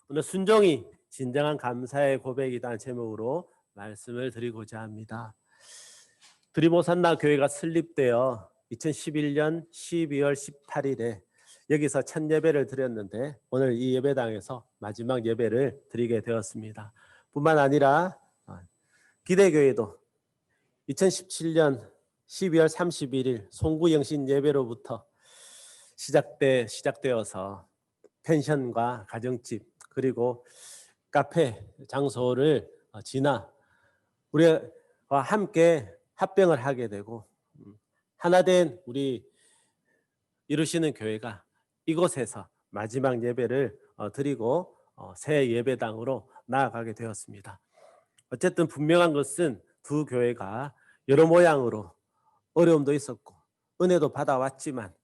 오늘 순종이 진정한 감사의 고백이라는 제목으로 말씀을 드리고자 합니다. 드림오산나 교회가 설립되어 2011년 12월 18일에 여기서 첫 예배를 드렸는데 오늘 이 예배당에서 마지막 예배를 드리게 되었습니다. 뿐만 아니라 기대교회도 2017년 12월 31일 송구영신 예배로부터 시작되어서 펜션과 가정집 그리고 카페 장소를 지나 우리와 함께 합병을 하게 되고 하나된 우리 이루시는 교회가 이곳에서 마지막 예배를 드리고 새 예배당으로 나아가게 되었습니다. 어쨌든 분명한 것은 두 교회가 여러 모양으로 어려움도 있었고 은혜도 받아왔지만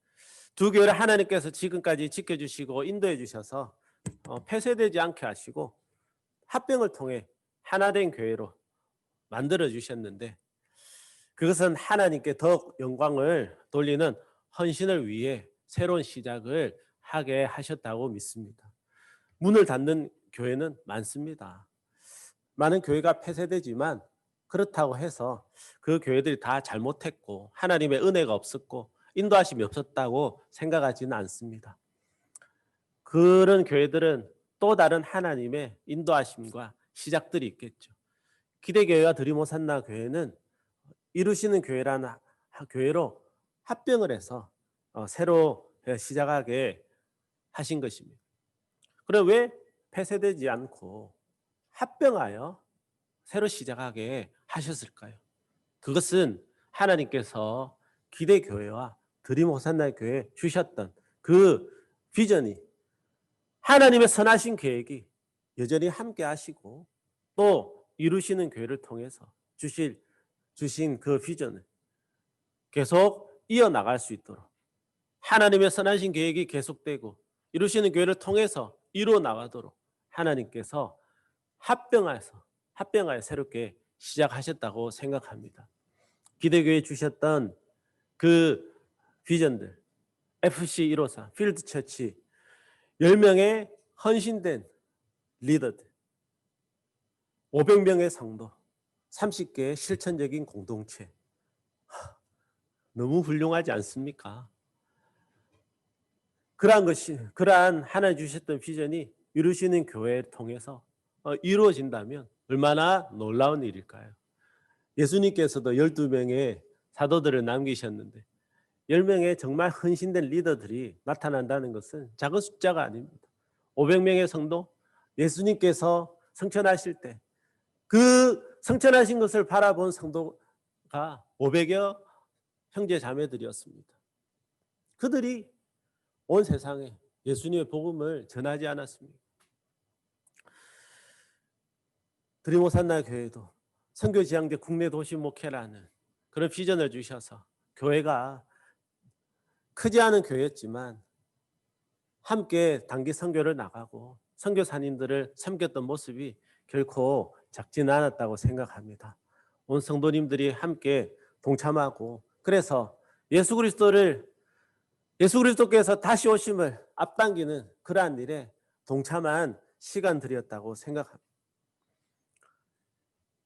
두 교회를 하나님께서 지금까지 지켜주시고 인도해 주셔서 폐쇄되지 않게 하시고 합병을 통해 하나된 교회로 만들어 주셨는데 그것은 하나님께 더욱 영광을 돌리는 헌신을 위해 새로운 시작을 하게 하셨다고 믿습니다. 문을 닫는 교회는 많습니다. 많은 교회가 폐쇄되지만 그렇다고 해서 그 교회들이 다 잘못했고 하나님의 은혜가 없었고 인도하심이 없었다고 생각하지는 않습니다. 그런 교회들은 또 다른 하나님의 인도하심과 시작들이 있겠죠. 기대교회와 드림오산나 교회는 이루시는 교회라는 교회로 합병을 해서 새로 시작하게 하신 것입니다. 그럼 왜 폐쇄되지 않고 합병하여 새로 시작하게 하셨을까요? 그것은 하나님께서 기대교회와 드림호산나 교회에 주셨던 그 비전이 하나님의 선하신 계획이 여전히 함께 하시고 또 이루시는 교회를 통해서 주신 그 비전을 계속 이어나갈 수 있도록 하나님의 선하신 계획이 계속되고 이루시는 교회를 통해서 이루어 나가도록 하나님께서 합병하여 새롭게 시작하셨다고 생각합니다. 기대교회에 주셨던 그 비전들 FC154, 필드처치 10명의 헌신된 리더들 500명의 성도 30개의 실천적인 공동체 너무 훌륭하지 않습니까? 그러한 하나님 주셨던 비전이 이루시는 교회를 통해서 이루어진다면 얼마나 놀라운 일일까요? 예수님께서도 12명의 사도들을 남기셨는데 10명의 정말 헌신된 리더들이 나타난다는 것은 작은 숫자가 아닙니다. 500명의 성도, 예수님께서 성천하실 때 그 성천하신 것을 바라본 성도가 500여 형제 자매들이었습니다. 그들이 온 세상에 예수님의 복음을 전하지 않았습니까? 드림오산나 교회도 선교지향대 국내 도시 목회라는 그런 비전을 주셔서 교회가 크지 않은 교회였지만 함께 단기 선교를 나가고 선교사님들을 섬겼던 모습이 결코 작지는 않았다고 생각합니다. 온 성도님들이 함께 동참하고 그래서 예수 그리스도께서 다시 오심을 앞당기는 그러한 일에 동참한 시간들이었다고 생각합니다.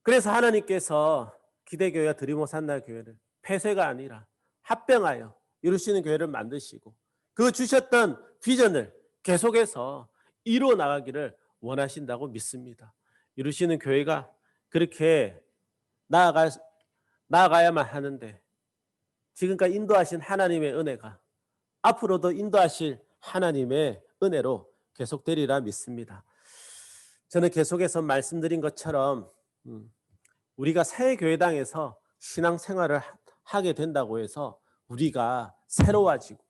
그래서 하나님께서 기대교회와 드림오산나 교회를 폐쇄가 아니라 합병하여 이루시는 교회를 만드시고 그 주셨던 비전을 계속해서 이루어 나가기를 원하신다고 믿습니다. 이루시는 교회가 그렇게 나아가야만 하는데 지금까지 인도하신 하나님의 은혜가 앞으로도 인도하실 하나님의 은혜로 계속되리라 믿습니다. 저는 계속해서 말씀드린 것처럼 우리가 새 교회당에서 신앙생활을 하게 된다고 해서 우리가 새로워지고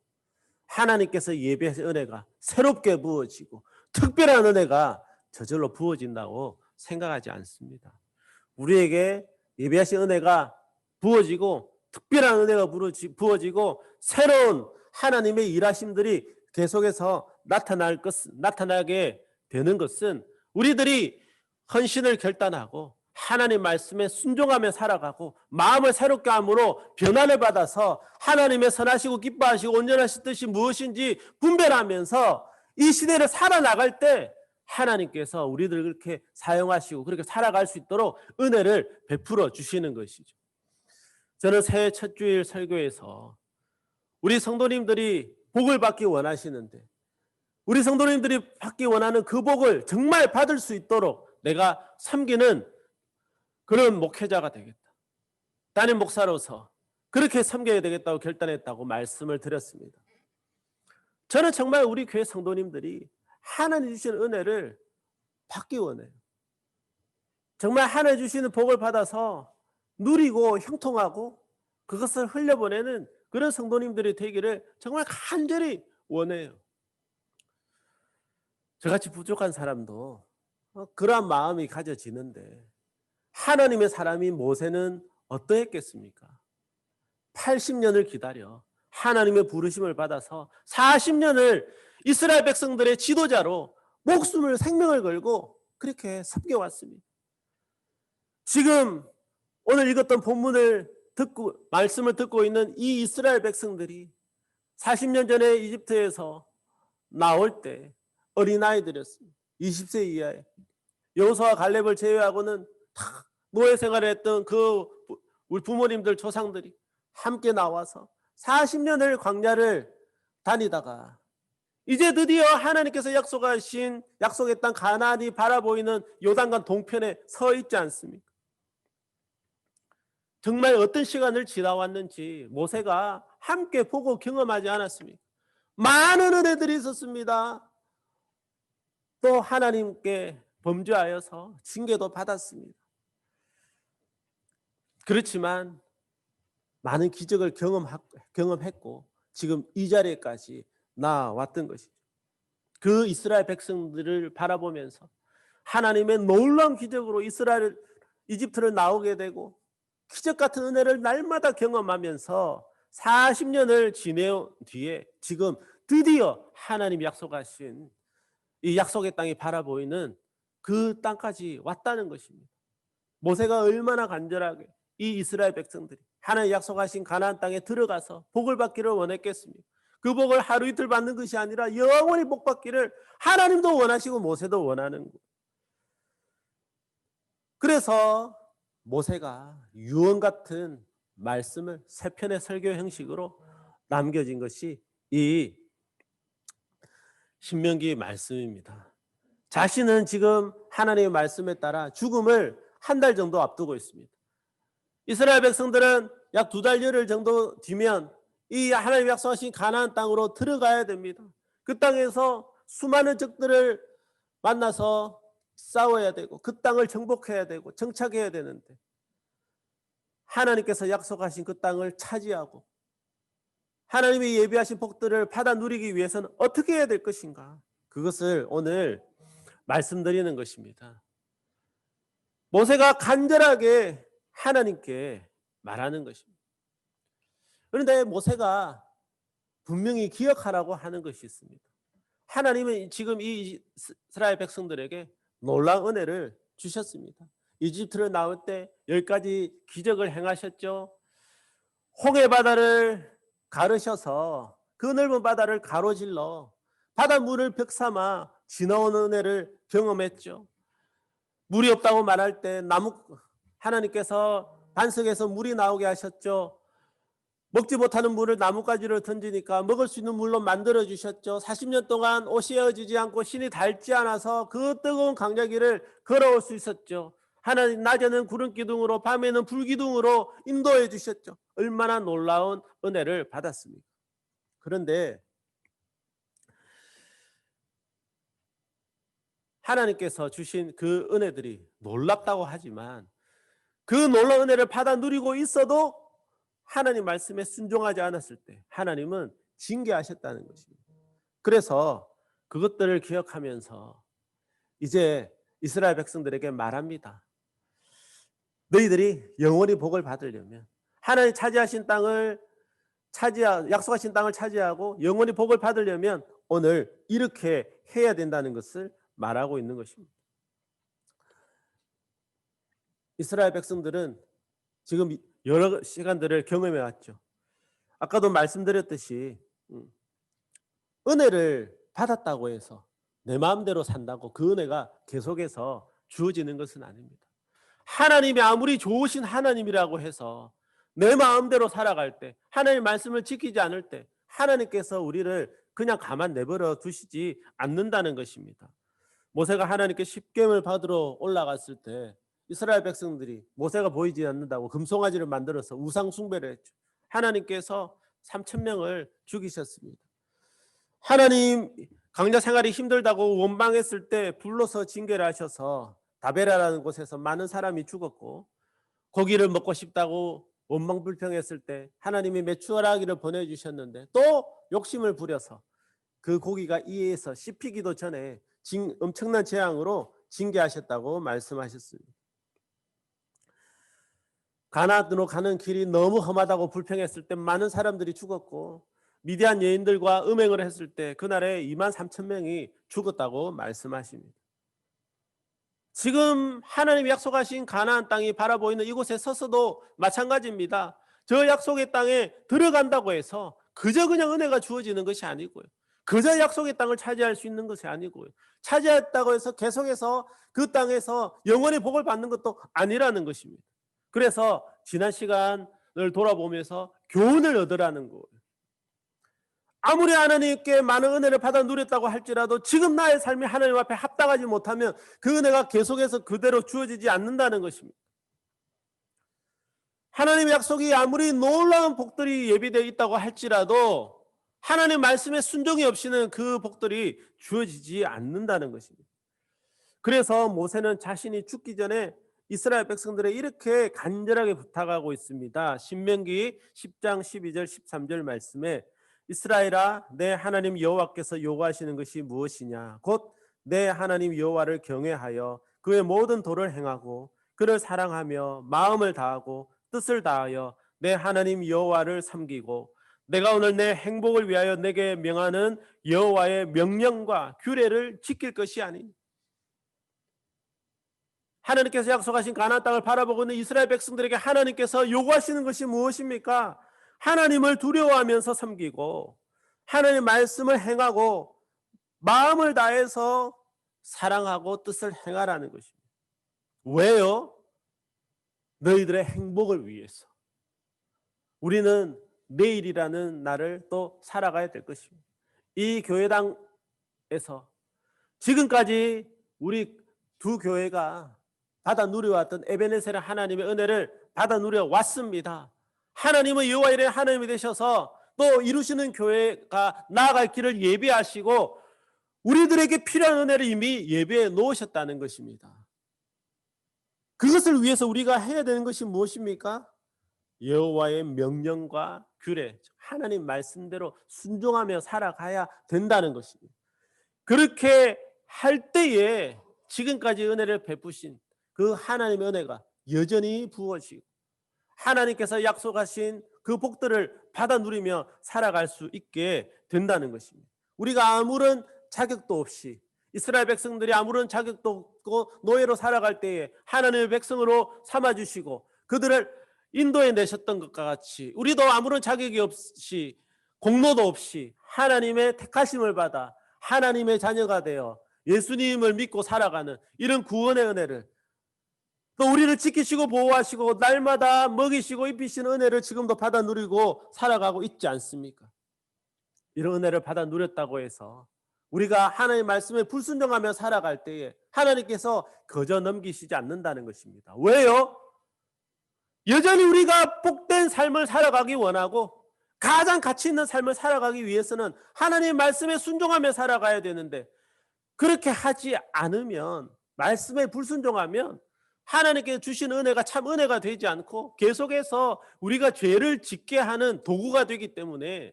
하나님께서 예배하신 은혜가 새롭게 부어지고 특별한 은혜가 저절로 부어진다고 생각하지 않습니다. 우리에게 예배하신 은혜가 부어지고 특별한 은혜가 부어지고 새로운 하나님의 일하심들이 계속해서 나타나게 되는 것은 우리들이 헌신을 결단하고 하나님 말씀에 순종하며 살아가고 마음을 새롭게 함으로 변화를 받아서 하나님의 선하시고 기뻐하시고 온전하신 뜻이 무엇인지 분별하면서 이 시대를 살아나갈 때 하나님께서 우리들을 그렇게 사용하시고 그렇게 살아갈 수 있도록 은혜를 베풀어 주시는 것이죠. 저는 새해 첫 주일 설교에서 우리 성도님들이 복을 받기 원하시는데 우리 성도님들이 받기 원하는 그 복을 정말 받을 수 있도록 내가 섬기는 그런 목회자가 되겠다. 담임 목사로서 그렇게 섬겨야 되겠다고 결단했다고 말씀을 드렸습니다. 저는 정말 우리 교회 성도님들이 하나님 주시는 은혜를 받기 원해요. 정말 하나님 주시는 복을 받아서 누리고 형통하고 그것을 흘려보내는 그런 성도님들이 되기를 정말 간절히 원해요. 저같이 부족한 사람도 그러한 마음이 가져지는데 하나님의 사람이 모세는 어떠했겠습니까? 80년을 기다려 하나님의 부르심을 받아서 40년을 이스라엘 백성들의 지도자로 목숨을 생명을 걸고 그렇게 섬겨왔습니다. 지금 오늘 읽었던 본문을 듣고 말씀을 듣고 있는 이 이스라엘 백성들이 40년 전에 이집트에서 나올 때 어린아이들이었습니다. 20세 이하의 여호수아와 갈렙을 제외하고는 다 노예 생활을 했던 그 우리 부모님들 조상들이 함께 나와서 40년을 광야를 다니다가 이제 드디어 하나님께서 약속하신 약속의 땅 가나안이 바라보이는 요단강 동편에 서 있지 않습니까? 정말 어떤 시간을 지나왔는지 모세가 함께 보고 경험하지 않았습니까? 많은 은혜들이 있었습니다. 또 하나님께 범죄하여서 징계도 받았습니다. 그렇지만 많은 기적을 경험했고 지금 이 자리에까지 나왔던 것이죠. 그 이스라엘 백성들을 바라보면서 하나님의 놀라운 기적으로 이집트를 나오게 되고 기적 같은 은혜를 날마다 경험하면서 40년을 지내온 뒤에 지금 드디어 하나님이 약속하신 이 약속의 땅이 바라보이는 그 땅까지 왔다는 것입니다. 모세가 얼마나 간절하게 이 이스라엘 백성들이 하나님 약속하신 가나안 땅에 들어가서 복을 받기를 원했겠습니까? 그 복을 하루 이틀 받는 것이 아니라 영원히 복 받기를 하나님도 원하시고 모세도 원하는 거예요. 그래서 모세가 유언 같은 말씀을 세 편의 설교 형식으로 남겨진 것이 이 신명기 말씀입니다. 자신은 지금 하나님의 말씀에 따라 죽음을 한 달 정도 앞두고 있습니다. 이스라엘 백성들은 약 2달 열흘 정도 뒤면 이 하나님 약속하신 가나안 땅으로 들어가야 됩니다. 그 땅에서 수많은 적들을 만나서 싸워야 되고 그 땅을 정복해야 되고 정착해야 되는데 하나님께서 약속하신 그 땅을 차지하고 하나님이 예비하신 복들을 받아 누리기 위해서는 어떻게 해야 될 것인가? 그것을 오늘 말씀드리는 것입니다. 모세가 간절하게 하나님께 말하는 것입니다. 그런데 모세가 분명히 기억하라고 하는 것이 있습니다. 하나님은 지금 이 이스라엘 백성들에게 놀라운 은혜를 주셨습니다. 이집트를 나올 때 10가지 기적을 행하셨죠. 홍해 바다를 가르셔서 그 넓은 바다를 가로질러 바닷물을 벽 삼아 지나오는 은혜를 경험했죠. 물이 없다고 말할 때 하나님께서 반석에서 물이 나오게 하셨죠. 먹지 못하는 물을 나뭇가지로 던지니까 먹을 수 있는 물로 만들어 주셨죠. 40년 동안 옷이 헤어지지 않고 신이 닳지 않아서 그 뜨거운 강야길을 걸어올 수 있었죠. 하나님 낮에는 구름 기둥으로 밤에는 불 기둥으로 인도해 주셨죠. 얼마나 놀라운 은혜를 받았습니까? 그런데 하나님께서 주신 그 은혜들이 놀랍다고 하지만 그 놀라운 은혜를 받아 누리고 있어도 하나님 말씀에 순종하지 않았을 때 하나님은 징계하셨다는 것입니다. 그래서 그것들을 기억하면서 이제 이스라엘 백성들에게 말합니다. 너희들이 영원히 복을 받으려면 하나님 차지하신 땅을 약속하신 땅을 차지하고 영원히 복을 받으려면 오늘 이렇게 해야 된다는 것을 말하고 있는 것입니다. 이스라엘 백성들은 지금 여러 시간들을 경험해 왔죠. 아까도 말씀드렸듯이 은혜를 받았다고 해서 내 마음대로 산다고 그 은혜가 계속해서 주어지는 것은 아닙니다. 하나님이 아무리 좋으신 하나님이라고 해서 내 마음대로 살아갈 때, 하나님 말씀을 지키지 않을 때 하나님께서 우리를 그냥 가만 내버려 두시지 않는다는 것입니다. 모세가 하나님께 십계명을 받으러 올라갔을 때 이스라엘 백성들이 모세가 보이지 않는다고 금송아지를 만들어서 우상 숭배를 했죠. 하나님께서 3,000명을 죽이셨습니다. 하나님 강자 생활이 힘들다고 원망했을 때 불러서 징계를 하셔서 다베라라는 곳에서 많은 사람이 죽었고, 고기를 먹고 싶다고 원망 불평했을 때 하나님이 메추라기를 보내주셨는데 또 욕심을 부려서 그 고기가 이에서 씹히기도 전에 엄청난 재앙으로 징계하셨다고 말씀하셨습니다. 가나안으로 가는 길이 너무 험하다고 불평했을 때 많은 사람들이 죽었고, 미디안 여인들과 음행을 했을 때 그날에 23,000명이 죽었다고 말씀하십니다. 지금 하나님이 약속하신 가나안 땅이 바라보이는 이곳에 서서도 마찬가지입니다. 저 약속의 땅에 들어간다고 해서 그저 그냥 은혜가 주어지는 것이 아니고요, 그저 약속의 땅을 차지할 수 있는 것이 아니고요, 차지했다고 해서 계속해서 그 땅에서 영원히 복을 받는 것도 아니라는 것입니다. 그래서 지난 시간을 돌아보면서 교훈을 얻으라는 거예요. 아무리 하나님께 많은 은혜를 받아 누렸다고 할지라도 지금 나의 삶이 하나님 앞에 합당하지 못하면 그 은혜가 계속해서 그대로 주어지지 않는다는 것입니다. 하나님의 약속이 아무리 놀라운 복들이 예비되어 있다고 할지라도 하나님 말씀에 순종이 없이는 그 복들이 주어지지 않는다는 것입니다. 그래서 모세는 자신이 죽기 전에 이스라엘 백성들에 이렇게 간절하게 부탁하고 있습니다. 신명기 10장 12절 13절 말씀에 이스라엘아, 내 하나님 여호와께서 요구하시는 것이 무엇이냐? 곧 내 하나님 여호와를 경외하여 그의 모든 도를 행하고 그를 사랑하며 마음을 다하고 뜻을 다하여 내 하나님 여호와를 섬기고 내가 오늘 내 행복을 위하여 내게 명하는 여호와의 명령과 규례를 지킬 것이 아니니. 하나님께서 약속하신 가나안 땅을 바라보고 있는 이스라엘 백성들에게 하나님께서 요구하시는 것이 무엇입니까? 하나님을 두려워하면서 섬기고 하나님의 말씀을 행하고 마음을 다해서 사랑하고 뜻을 행하라는 것입니다. 왜요? 너희들의 행복을 위해서. 우리는 내일이라는 날을 또 살아가야 될 것입니다. 이 교회당에서 지금까지 우리 두 교회가 받아 누려왔던 에베네셀의 하나님의 은혜를 받아 누려 왔습니다. 하나님은 여호와 이레 하나님이 되셔서 또 이루시는 교회가 나아갈 길을 예비하시고 우리들에게 필요한 은혜를 이미 예비해 놓으셨다는 것입니다. 그것을 위해서 우리가 해야 되는 것이 무엇입니까? 여호와의 명령과 규례, 하나님 말씀대로 순종하며 살아가야 된다는 것입니다. 그렇게 할 때에 지금까지 은혜를 베푸신 그 하나님의 은혜가 여전히 부어지고 하나님께서 약속하신 그 복들을 받아 누리며 살아갈 수 있게 된다는 것입니다. 우리가 아무런 자격도 없이, 이스라엘 백성들이 아무런 자격도 없고 노예로 살아갈 때에 하나님의 백성으로 삼아주시고 그들을 인도해 내셨던 것과 같이 우리도 아무런 자격이 없이 공로도 없이 하나님의 택하심을 받아 하나님의 자녀가 되어 예수님을 믿고 살아가는 이런 구원의 은혜를, 또 우리를 지키시고 보호하시고 날마다 먹이시고 입히시는 은혜를 지금도 받아 누리고 살아가고 있지 않습니까? 이런 은혜를 받아 누렸다고 해서 우리가 하나님의 말씀에 불순종하며 살아갈 때에 하나님께서 거저 넘기시지 않는다는 것입니다. 왜요? 여전히 우리가 복된 삶을 살아가기 원하고 가장 가치 있는 삶을 살아가기 위해서는 하나님의 말씀에 순종하며 살아가야 되는데, 그렇게 하지 않으면, 말씀에 불순종하면 하나님께 주신 은혜가 참 은혜가 되지 않고 계속해서 우리가 죄를 짓게 하는 도구가 되기 때문에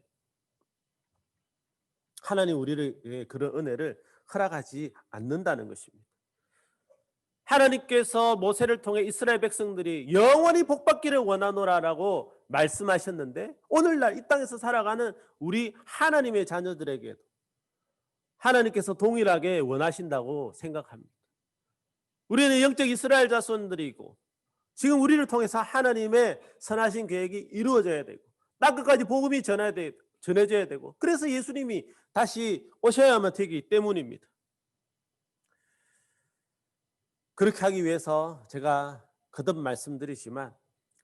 하나님 우리를 그런 은혜를 허락하지 않는다는 것입니다. 하나님께서 모세를 통해 이스라엘 백성들이 영원히 복받기를 원하노라라고 말씀하셨는데, 오늘날 이 땅에서 살아가는 우리 하나님의 자녀들에게도 하나님께서 동일하게 원하신다고 생각합니다. 우리는 영적 이스라엘 자손들이고 지금 우리를 통해서 하나님의 선하신 계획이 이루어져야 되고 땅끝까지 복음이 전해져야 되고, 그래서 예수님이 다시 오셔야만 되기 때문입니다. 그렇게 하기 위해서 제가 거듭 말씀드리지만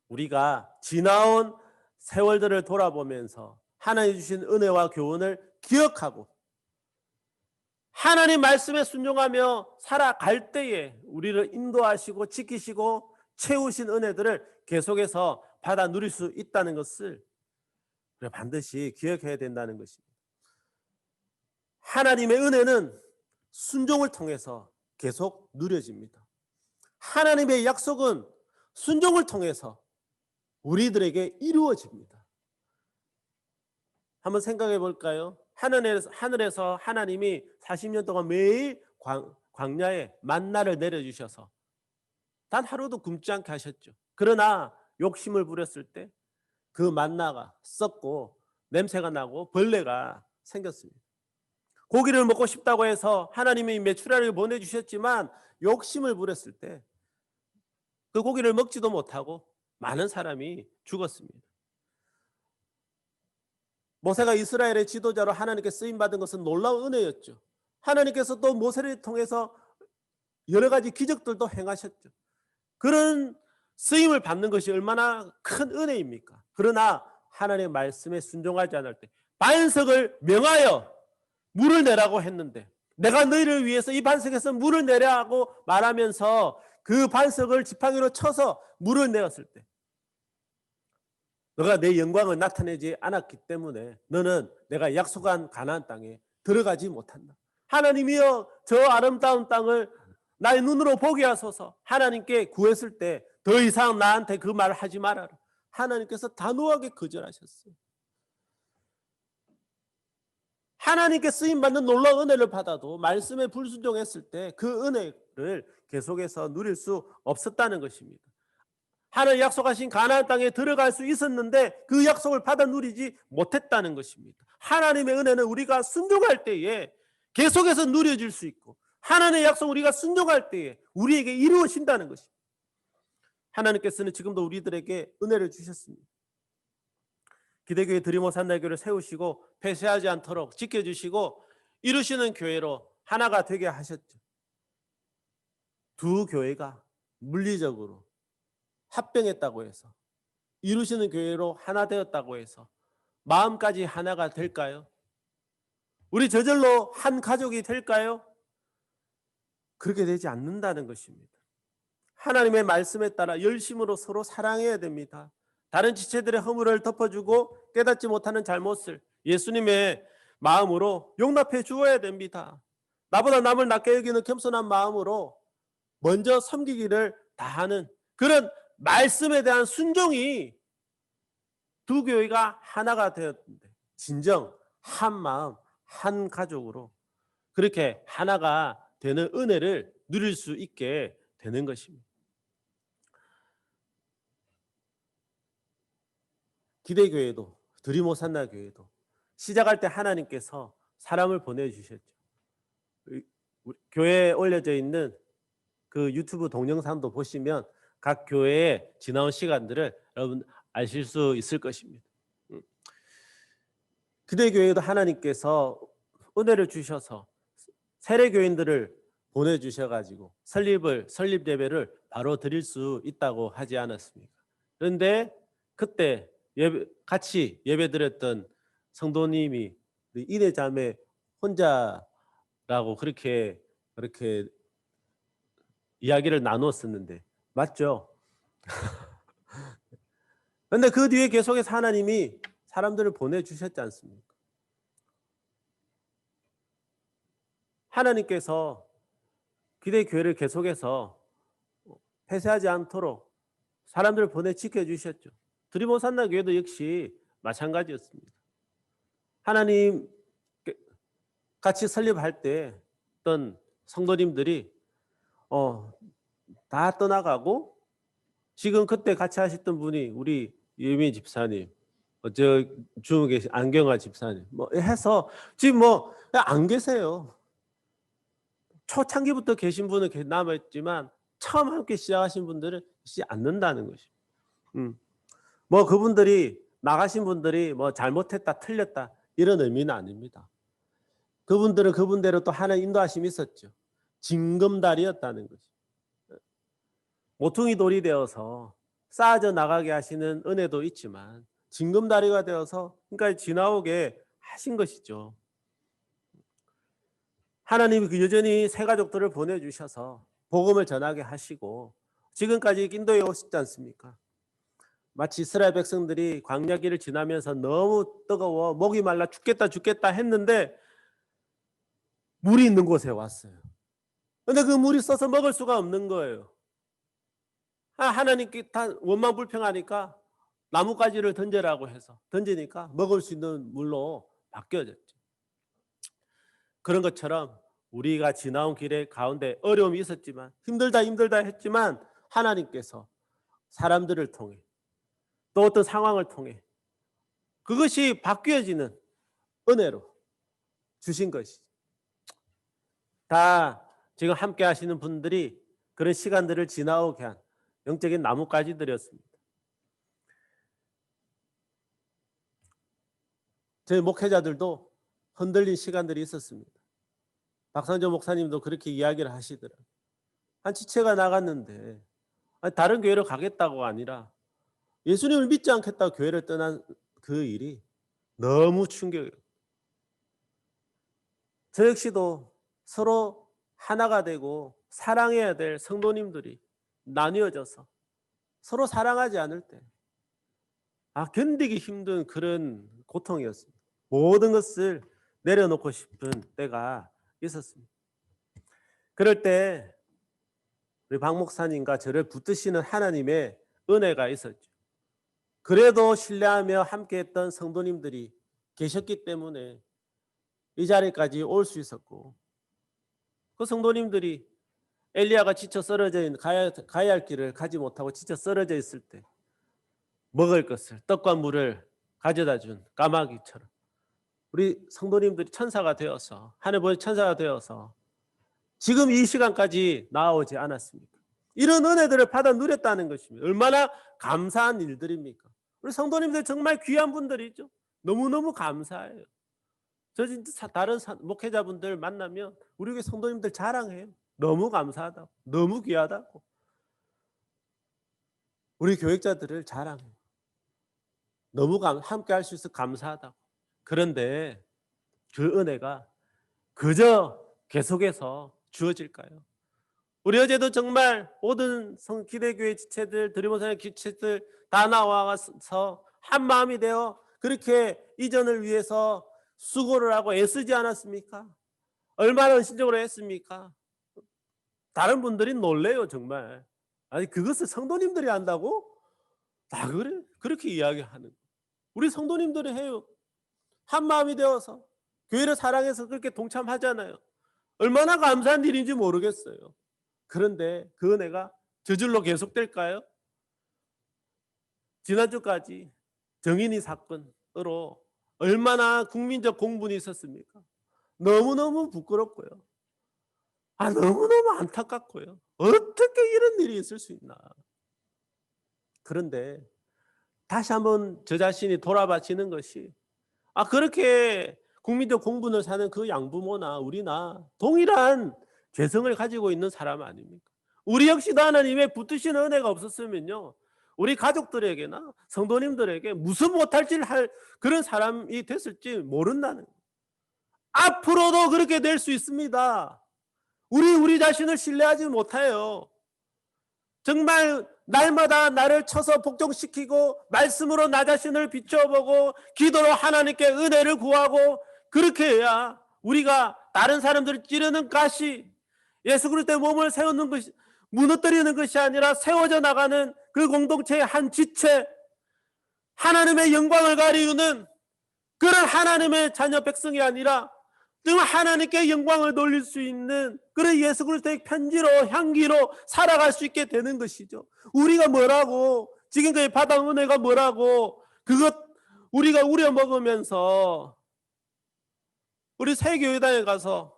우리가 지나온 세월들을 돌아보면서 하나님 주신 은혜와 교훈을 기억하고 하나님 말씀에 순종하며 살아갈 때에 우리를 인도하시고 지키시고 채우신 은혜들을 계속해서 받아 누릴 수 있다는 것을 반드시 기억해야 된다는 것입니다. 하나님의 은혜는 순종을 통해서 계속 누려집니다. 하나님의 약속은 순종을 통해서 우리들에게 이루어집니다. 한번 생각해 볼까요? 하늘에서 하나님이 40년 동안 매일 광야에 만나를 내려주셔서 단 하루도 굶지 않게 하셨죠. 그러나 욕심을 부렸을 때 그 만나가 썩고 냄새가 나고 벌레가 생겼습니다. 고기를 먹고 싶다고 해서 하나님이 메추라를 보내주셨지만 욕심을 부렸을 때 그 고기를 먹지도 못하고 많은 사람이 죽었습니다. 모세가 이스라엘의 지도자로 하나님께 쓰임받은 것은 놀라운 은혜였죠. 하나님께서 또 모세를 통해서 여러 가지 기적들도 행하셨죠. 그런 쓰임을 받는 것이 얼마나 큰 은혜입니까? 그러나 하나님의 말씀에 순종하지 않을 때 반석을 명하여 물을 내라고 했는데 내가 너희를 위해서 이 반석에서 물을 내라고 말하면서 그 반석을 지팡이로 쳐서 물을 내었을 때 너가 내 영광을 나타내지 않았기 때문에 너는 내가 약속한 가나안 땅에 들어가지 못한다. 하나님이여 저 아름다운 땅을 나의 눈으로 보게 하소서. 하나님께 구했을 때 더 이상 나한테 그 말을 하지 말아라. 하나님께서 단호하게 거절하셨어요. 하나님께 쓰임받는 놀라운 은혜를 받아도 말씀에 불순종했을 때 그 은혜를 계속해서 누릴 수 없었다는 것입니다. 하나님 약속하신 가나안 땅에 들어갈 수 있었는데 그 약속을 받아 누리지 못했다는 것입니다. 하나님의 은혜는 우리가 순종할 때에 계속해서 누려질 수 있고 하나님의 약속 우리가 순종할 때에 우리에게 이루어진다는 것입니다. 하나님께서는 지금도 우리들에게 은혜를 주셨습니다. 기대교회 드리모스 한날교회를 세우시고 폐쇄하지 않도록 지켜주시고 이루시는 교회로 하나가 되게 하셨죠. 두 교회가 물리적으로 합병했다고 해서 이루시는 교회로 하나 되었다고 해서 마음까지 하나가 될까요? 우리 저절로 한 가족이 될까요? 그렇게 되지 않는다는 것입니다. 하나님의 말씀에 따라 열심으로 서로 사랑해야 됩니다. 다른 지체들의 허물을 덮어주고 깨닫지 못하는 잘못을 예수님의 마음으로 용납해 주어야 됩니다. 나보다 남을 낮게 여기는 겸손한 마음으로 먼저 섬기기를 다하는 그런 말씀에 대한 순종이 두 교회가 하나가 되었는데 진정 한 마음 한 가족으로 그렇게 하나가 되는 은혜를 누릴 수 있게 되는 것입니다. 기대교회도 드리모스 한날교회도 시작할 때 하나님께서 사람을 보내주셨죠. 교회에 올려져 있는 그 유튜브 동영상도 보시면 각 교회에 지나온 시간들을 여러분 아실 수 있을 것입니다. 기대교회도 하나님께서 은혜를 주셔서 세례교인들을 보내주셔가지고 설립 예배를 바로 드릴 수 있다고 하지 않았습니까? 그런데 그때 같이 예배 드렸던 성도님이 이내 자매 혼자라고 그렇게 이야기를 나누었었는데 맞죠? 그런데 그 뒤에 계속해서 하나님이 사람들을 보내주셨지 않습니까? 하나님께서 기대교회를 계속해서 폐쇄하지 않도록 사람들을 보내 지켜주셨죠. 드리모스 한날교회도 역시 마찬가지였습니다. 하나님 같이 설립할 때 어떤 성도님들이 다 떠나가고 지금 그때 같이 하셨던 분이 우리 유미 집사님, 저 중국에 계신 안경화 집사님 뭐 해서 지금 뭐 안 계세요. 초창기부터 계신 분은 남아있지만 처음 함께 시작하신 분들은 계시지 않는다는 것입니다. 뭐 그분들이 나가신 분들이 뭐 잘못했다 틀렸다 이런 의미는 아닙니다. 그분들은 그분대로 또 하나의 인도하심이 있었죠. 징검다리였다는 거죠. 모퉁이 돌이 되어서 쌓아져 나가게 하시는 은혜도 있지만 징검다리가 되어서 그러니까 지나오게 하신 것이죠. 하나님이 그 여전히 새 가족들을 보내주셔서 복음을 전하게 하시고 지금까지 인도에 오셨지 않습니까? 마치 이스라엘 백성들이 광야길을 지나면서 너무 뜨거워 목이 말라 죽겠다 했는데 물이 있는 곳에 왔어요. 근데 그 물이 써서 먹을 수가 없는 거예요. 하나님께 다 원망불평하니까 나뭇가지를 던져라고 해서 던지니까 먹을 수 있는 물로 바뀌어졌죠. 그런 것처럼 우리가 지나온 길의 가운데 어려움이 있었지만 힘들다 했지만 하나님께서 사람들을 통해 또 어떤 상황을 통해 그것이 바뀌어지는 은혜로 주신 것이죠. 다 지금 함께 하시는 분들이 그런 시간들을 지나오게 한 영적인 나뭇가지들이었습니다. 저희 목회자들도 흔들린 시간들이 있었습니다. 박상조 목사님도 그렇게 이야기를 하시더라고요. 한 지체가 나갔는데 다른 교회로 가겠다고 아니라 예수님을 믿지 않겠다고 교회를 떠난 그 일이 너무 충격이에요. 저 역시도 서로 하나가 되고 사랑해야 될 성도님들이 나뉘어져서 서로 사랑하지 않을 때 견디기 힘든 그런 고통이었습니다. 모든 것을 내려놓고 싶은 때가 있었습니다. 그럴 때 우리 박 목사님과 저를 붙드시는 하나님의 은혜가 있었죠. 그래도 신뢰하며 함께했던 성도님들이 계셨기 때문에 이 자리까지 올 수 있었고 그 성도님들이 엘리야가 지쳐 쓰러져 있는 가야 할 길을 가지 못하고 지쳐 쓰러져 있을 때 먹을 것을 떡과 물을 가져다 준 까마귀처럼 우리 성도님들이 천사가 되어서 하늘보의 천사가 되어서 지금 이 시간까지 나오지 않았습니까? 이런 은혜들을 받아 누렸다는 것입니다. 얼마나 감사한 일들입니까? 우리 성도님들 정말 귀한 분들이죠. 너무너무 감사해요. 저 진짜 다른 목회자분들 만나면 우리 교회 성도님들 자랑해요. 너무 감사하다고, 너무 귀하다고. 우리 교육자들을 자랑해요. 너무 함께 할 수 있어 감사하다고. 그런데 그 은혜가 그저 계속해서 주어질까요? 우리 어제도 정말 모든 기대교회 지체들, 드리모산의 지체들 다 나와서 한 마음이 되어 그렇게 이전을 위해서 수고를 하고 애쓰지 않았습니까? 얼마나 헌신적으로 했습니까? 다른 분들이 놀래요, 정말. 아니, 그것을 성도님들이 한다고? 다 그래? 그렇게 이야기하는. 우리 성도님들이 해요. 한 마음이 되어서 교회를 사랑해서 그렇게 동참하잖아요. 얼마나 감사한 일인지 모르겠어요. 그런데 그 은혜가 저절로 계속될까요? 지난주까지 정인이 사건으로 얼마나 국민적 공분이 있었습니까? 너무너무 부끄럽고요. 너무너무 안타깝고요. 어떻게 이런 일이 있을 수 있나. 그런데 다시 한번 저 자신이 돌아봐지는 것이 그렇게 국민적 공분을 사는 그 양부모나 우리나 동일한 죄성을 가지고 있는 사람 아닙니까? 우리 역시도 하나님의 붙드시는 은혜가 없었으면요. 우리 가족들에게나 성도님들에게 무슨 못할 짓을 할 그런 사람이 됐을지 모른다는 거예요. 앞으로도 그렇게 될 수 있습니다. 우리 자신을 신뢰하지 못해요. 정말 날마다 나를 쳐서 복종시키고 말씀으로 나 자신을 비춰보고 기도로 하나님께 은혜를 구하고 그렇게 해야 우리가 다른 사람들을 찌르는 가시 예수 그리스도의 몸을 세우는 것이 무너뜨리는 것이 아니라 세워져 나가는 그 공동체의 한 지체 하나님의 영광을 가리우는 그런 하나님의 자녀 백성이 아니라 정말 하나님께 영광을 돌릴 수 있는 그런 예수 그리스도의 편지로 향기로 살아갈 수 있게 되는 것이죠. 우리가 뭐라고 지금까지 받은 은혜가 뭐라고 그것 우리가 우려먹으면서 우리 새교회당에 가서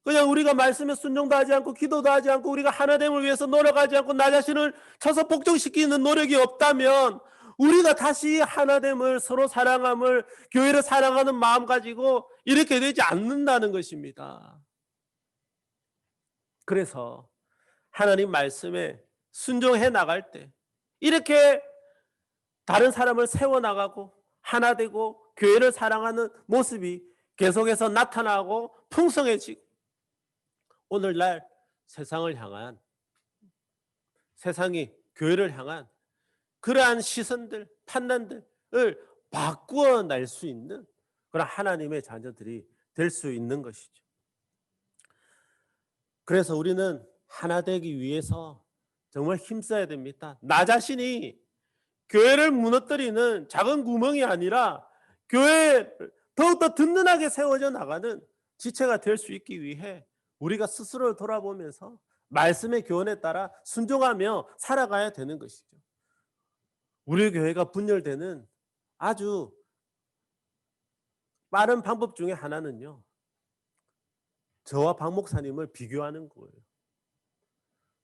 그냥 우리가 말씀에 순종도 하지 않고 기도도 하지 않고 우리가 하나됨을 위해서 노력하지 않고 나 자신을 쳐서 복종시키는 노력이 없다면 우리가 다시 하나됨을 서로 사랑함을 교회를 사랑하는 마음 가지고 이렇게 되지 않는다는 것입니다. 그래서 하나님 말씀에 순종해 나갈 때 이렇게 다른 사람을 세워나가고 하나 되고 교회를 사랑하는 모습이 계속해서 나타나고 풍성해지고 오늘날 세상을 향한 세상이 교회를 향한 그러한 시선들, 판단들을 바꾸어 낼 수 있는 그런 하나님의 자녀들이 될 수 있는 것이죠. 그래서 우리는 하나 되기 위해서 정말 힘써야 됩니다. 나 자신이 교회를 무너뜨리는 작은 구멍이 아니라 교회를 더욱더 든든하게 세워져 나가는 지체가 될 수 있기 위해 우리가 스스로를 돌아보면서 말씀의 교훈에 따라 순종하며 살아가야 되는 것이죠. 우리 교회가 분열되는 아주 빠른 방법 중에 하나는요, 저와 박 목사님을 비교하는 거예요.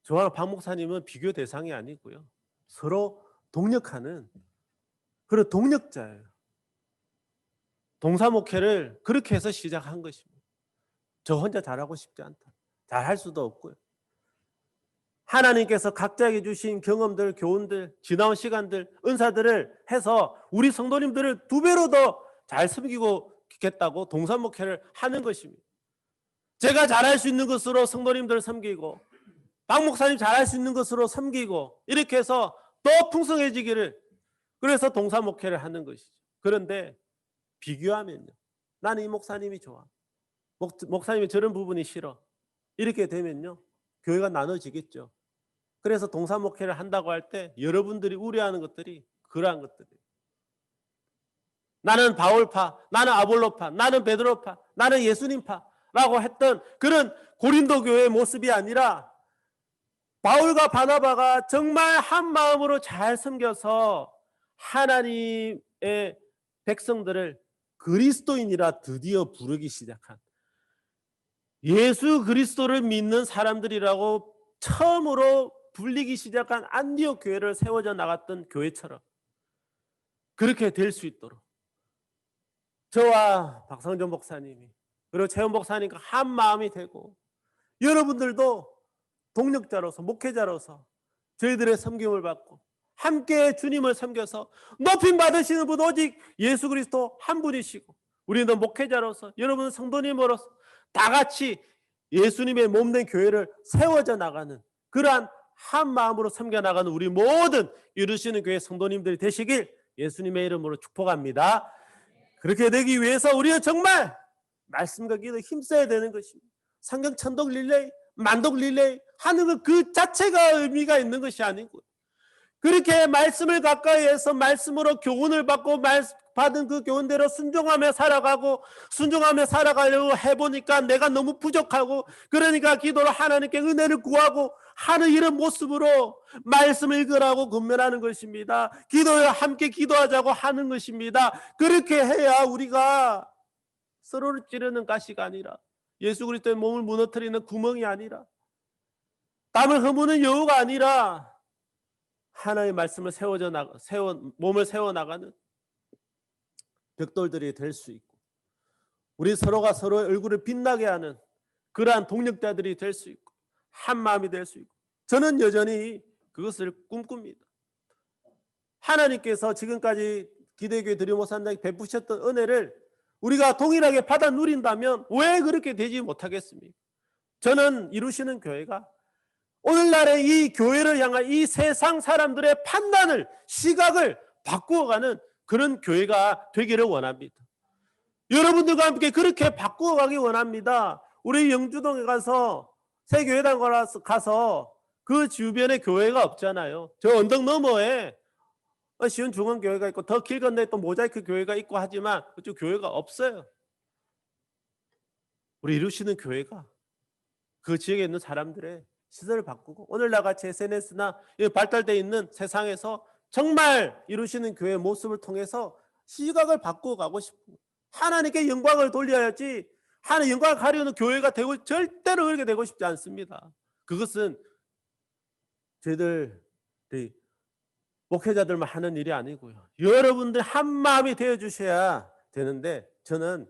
저와 박 목사님은 비교 대상이 아니고요, 서로 동력하는 그런 동력자예요. 동사목회를 그렇게 해서 시작한 것입니다. 저 혼자 잘하고 싶지 않다. 잘할 수도 없고요. 하나님께서 각자에게 주신 경험들, 교훈들, 지나온 시간들, 은사들을 해서 우리 성도님들을 2배로 더 잘 섬기고 겠다고 동사목회를 하는 것입니다. 제가 잘할 수 있는 것으로 성도님들을 섬기고 박 목사님 잘할 수 있는 것으로 섬기고 이렇게 해서 더 풍성해지기를, 그래서 동사목회를 하는 것이죠. 그런데 비교하면요, 나는 이 목사님이 좋아, 목사님이 저런 부분이 싫어, 이렇게 되면요 교회가 나눠지겠죠. 그래서 동사목회를 한다고 할 때 여러분들이 우려하는 것들이 그러한 것들이에요. 나는 바울파, 나는 아볼로파, 나는 베드로파, 나는 예수님파라고 했던 그런 고린도 교회의 모습이 아니라 바울과 바나바가 정말 한 마음으로 잘 섬겨서 하나님의 백성들을 그리스도인이라 드디어 부르기 시작한, 예수 그리스도를 믿는 사람들이라고 처음으로 불리기 시작한 안디옥 교회를 세워져 나갔던 교회처럼 그렇게 될 수 있도록 저와 박성전 목사님이 그리고 최원 목사님과 한 마음이 되고 여러분들도 동력자로서 목회자로서 저희들의 섬김을 받고 함께 주님을 섬겨서 높임 받으시는 분 오직 예수 그리스도 한 분이시고 우리는 목회자로서 여러분 성도님으로서 다 같이 예수님의 몸된 교회를 세워져 나가는 그러한 한 마음으로 섬겨나가는 우리 모든 이루시는 교회 성도님들이 되시길 예수님의 이름으로 축복합니다. 그렇게 되기 위해서 우리는 정말 말씀과 기도에 힘써야 되는 것입니다. 성경 천독 릴레이, 만독 릴레이 하는 것 그 자체가 의미가 있는 것이 아니고, 그렇게 말씀을 가까이 해서 말씀으로 교훈을 받고 받은 그 교훈대로 순종하며 살아가고 순종하며 살아가려고 해보니까 내가 너무 부족하고, 그러니까 기도로 하나님께 은혜를 구하고 하는 이런 모습으로 말씀을 읽으라고 권면하는 것입니다. 기도에 함께 기도하자고 하는 것입니다. 그렇게 해야 우리가 서로를 찌르는 가시가 아니라 예수 그리스도의 몸을 무너뜨리는 구멍이 아니라 땀을 허무는 여우가 아니라 하나님의 말씀을 몸을 세워나가는 벽돌들이 될 수 있고 우리 서로가 서로의 얼굴을 빛나게 하는 그러한 동력자들이 될 수 있고 한 마음이 될 수 있고, 저는 여전히 그것을 꿈꿉니다. 하나님께서 지금까지 기대교회 드리모산당에 베푸셨던 은혜를 우리가 동일하게 받아 누린다면 왜 그렇게 되지 못하겠습니까? 저는 이루시는 교회가 오늘날의 이 교회를 향한 이 세상 사람들의 판단을, 시각을 바꾸어가는 그런 교회가 되기를 원합니다. 여러분들과 함께 그렇게 바꾸어가기 원합니다. 우리 영주동에 가서 새 교회당 가서 그 주변에 교회가 없잖아요. 저 언덕 너머에 시온 중앙교회가 있고 더 길 건너에 또 모자이크 교회가 있고 하지만 그쪽 교회가 없어요. 우리 이루시는 교회가 그 지역에 있는 사람들의 시선을 바꾸고 오늘날 같이 SNS나 발달되어 있는 세상에서 정말 이루시는 교회의 모습을 통해서 시각을 바꾸어 가고 싶은, 하나님께 영광을 돌려야지 하나님 영광을 가리우는 교회가 되고 절대로 그렇게 되고 싶지 않습니다. 그것은 저희들 목회자들만 하는 일이 아니고요. 여러분들 한 마음이 되어주셔야 되는데, 저는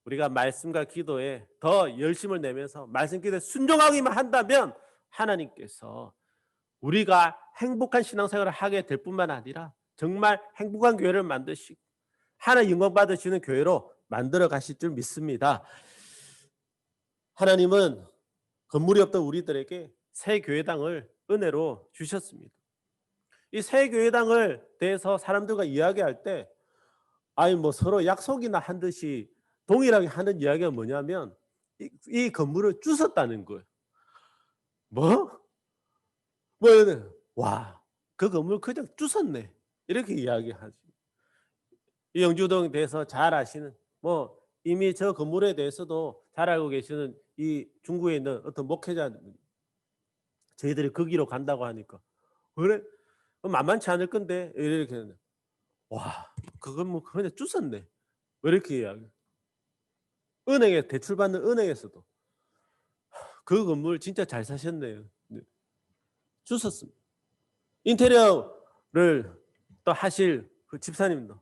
우리가 말씀과 기도에 더 열심을 내면서 말씀 기도에 순종하기만 한다면 하나님께서 우리가 행복한 신앙생활을 하게 될 뿐만 아니라 정말 행복한 교회를 만드시고 하나님 영광 받으시는 교회로 만들어 가실 줄 믿습니다. 하나님은 건물이 없던 우리들에게 새 교회당을 은혜로 주셨습니다. 이 새 교회당을 대해서 사람들과 이야기할 때 아니 뭐 서로 약속이나 한 듯이 동일하게 하는 이야기가 뭐냐면 이 건물을 주셨다는 거예요. 뭐? 와, 그 건물 그냥 주셨네. 이렇게 이야기하죠. 이 영주동에 대해서 잘 아시는 뭐 이미 저 건물에 대해서도 잘 알고 계시는 이 중구에 있는 어떤 목회자 저희들이 거기로 간다고 하니까 그래? 만만치 않을 건데 이렇게 했는데 와, 그건 뭐 그냥 주셨네. 왜 이렇게 이야기? 은행에 대출 받는 은행에서도 그 건물 진짜 잘 사셨네요. 주셨습니다. 인테리어를 또 하실 그 집사님도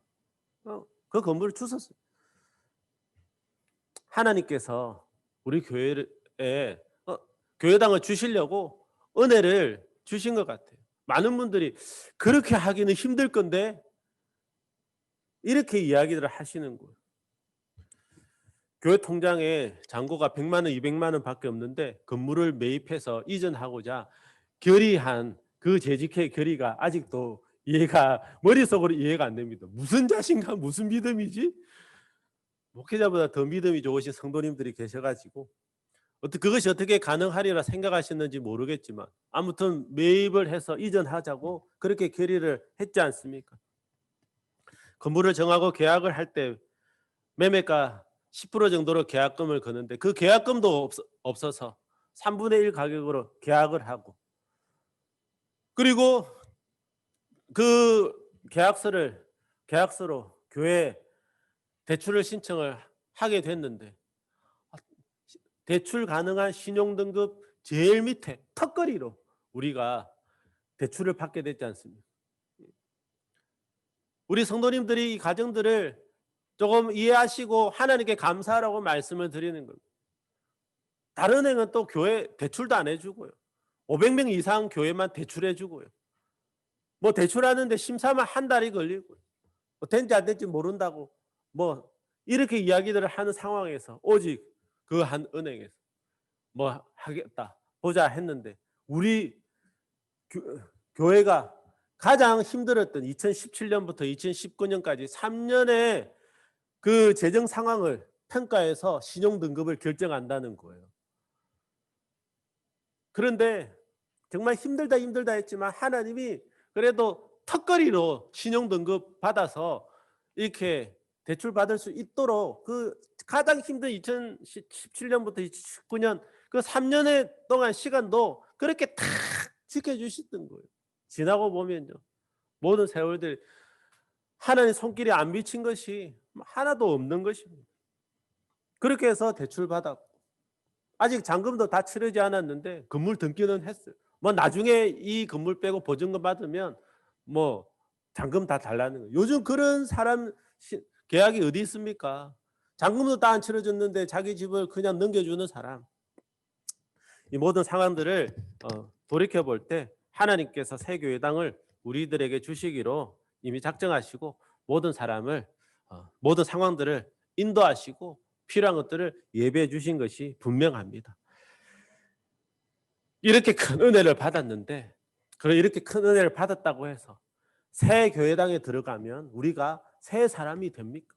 그 건물을 주셨어요. 하나님께서 우리 교회에 교회당을 주시려고 은혜를 주신 것 같아요. 많은 분들이 그렇게 하기는 힘들 건데 이렇게 이야기를 하시는 거예요. 교회 통장에 잔고가 100만 원, 200만 원 밖에 없는데 건물을 매입해서 이전하고자 결의한 그 재직회 결의가 아직도 머릿속으로 이해가 안 됩니다. 무슨 자신감, 무슨 믿음이지? 목회자보다 더 믿음이 좋으신 성도님들이 계셔가지고 그것이 어떻게 가능하리라 생각하셨는지 모르겠지만 아무튼 매입을 해서 이전하자고 그렇게 결의를 했지 않습니까? 건물을 정하고 계약을 할 때 매매가 10% 정도로 계약금을 거는데 그 계약금도 없어서 3분의 1 가격으로 계약을 하고 그리고 그 계약서로 교회 대출을 신청을 하게 됐는데 대출 가능한 신용등급 제일 밑에 턱걸이로 우리가 대출을 받게 됐지 않습니까? 우리 성도님들이 이 가정들을 조금 이해하시고 하나님께 감사하라고 말씀을 드리는 겁니다. 다른 은행은 또 교회 대출도 안 해주고요. 500명 이상 교회만 대출해주고요. 뭐 대출하는데 심사만 한 달이 걸리고요. 뭐 된지 안 된지 모른다고 뭐 이렇게 이야기들을 하는 상황에서 오직 그 한 은행에서 뭐 하겠다 보자 했는데 우리 교회가 가장 힘들었던 2017년부터 2019년까지 3년의 그 재정 상황을 평가해서 신용 등급을 결정한다는 거예요. 그런데 정말 힘들다 했지만 하나님이 그래도 턱걸이로 신용 등급 받아서 이렇게 대출 받을 수 있도록 그 가장 힘든 2017년부터 2019년 그 3년의 동안 시간도 그렇게 탁 지켜주셨던 거예요. 지나고 보면요. 모든 세월들 하나님 손길이 안 미친 것이 하나도 없는 것입니다. 그렇게 해서 대출 받았고 아직 잔금도 다 치르지 않았는데 건물 등기는 했어요. 뭐 나중에 이 건물 빼고 보증금 받으면 뭐 잔금 다 달라는 거예요. 요즘 그런 사람 계약이 어디 있습니까? 잔금도 다 안 치러줬는데 자기 집을 그냥 넘겨주는 사람. 이 모든 상황들을 돌이켜 볼 때 하나님께서 새 교회당을 우리들에게 주시기로 이미 작정하시고 모든 사람을 모든 상황들을 인도하시고 필요한 것들을 예배해 주신 것이 분명합니다. 이렇게 큰 은혜를 받았는데 이렇게 큰 은혜를 받았다고 해서 새 교회당에 들어가면 우리가 새 사람이 됩니까?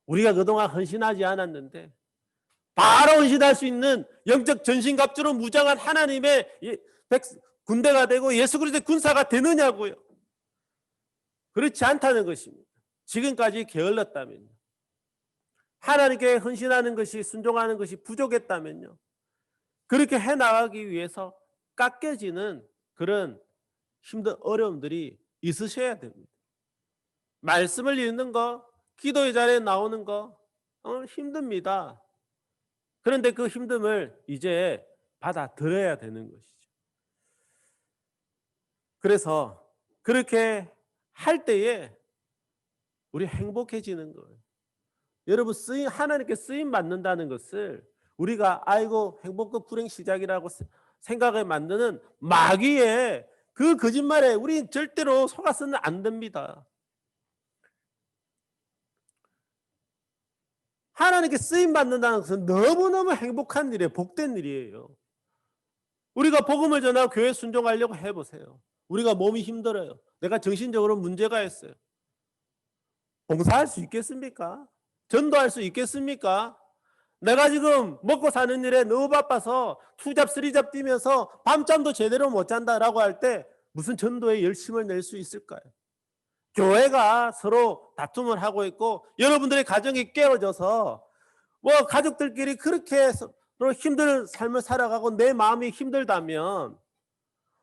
우리가 그동안 헌신하지 않았는데 바로 헌신할 수 있는 영적 전신갑주로 무장한 하나님의 군대가 되고 예수 그리스도의 군사가 되느냐고요. 그렇지 않다는 것입니다. 지금까지 게을렀다면요. 하나님께 헌신하는 것이 순종하는 것이 부족했다면요. 그렇게 해나가기 위해서 깎여지는 그런 힘든 어려움들이 있으셔야 됩니다. 말씀을 읽는 거, 기도의 자리에 나오는 거 힘듭니다. 그런데 그 힘듦을 이제 받아들여야 되는 것이죠. 그래서 그렇게 할 때에 우리 행복해지는 거예요. 여러분 하나님께 쓰임 받는다는 것을 우리가 아이고 행복과 불행 시작이라고 생각을 만드는 마귀의 그 거짓말에 우리 절대로 속아서는 안 됩니다. 하나님께 쓰임 받는다는 것은 너무너무 행복한 일이에요. 복된 일이에요. 우리가 복음을 전하고 교회 순종하려고 해보세요. 우리가 몸이 힘들어요. 내가 정신적으로 문제가 있어요. 봉사할 수 있겠습니까? 전도할 수 있겠습니까? 내가 지금 먹고 사는 일에 너무 바빠서 투잡 쓰리잡 뛰면서 밤잠도 제대로 못 잔다라고 할 때 무슨 전도에 열심을 낼 수 있을까요? 교회가 서로 다툼을 하고 있고 여러분들의 가정이 깨어져서 뭐 가족들끼리 그렇게 서로 힘든 삶을 살아가고 내 마음이 힘들다면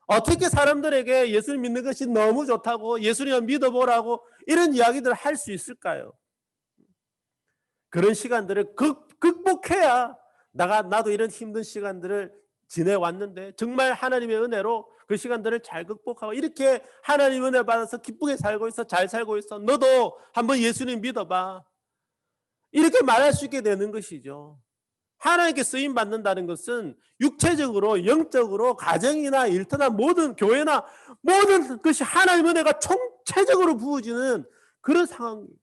어떻게 사람들에게 예수를 믿는 것이 너무 좋다고 예수님을 믿어보라고 이런 이야기들을 할 수 있을까요? 그런 시간들을 극복해야 나도 이런 힘든 시간들을 지내왔는데 정말 하나님의 은혜로 그 시간들을 잘 극복하고 이렇게 하나님 은혜 받아서 기쁘게 살고 있어, 잘 살고 있어, 너도 한번 예수님 믿어봐, 이렇게 말할 수 있게 되는 것이죠. 하나님께 쓰임 받는다는 것은 육체적으로 영적으로 가정이나 일터나 모든 교회나 모든 것이 하나님 은혜가 총체적으로 부어지는 그런 상황입니다.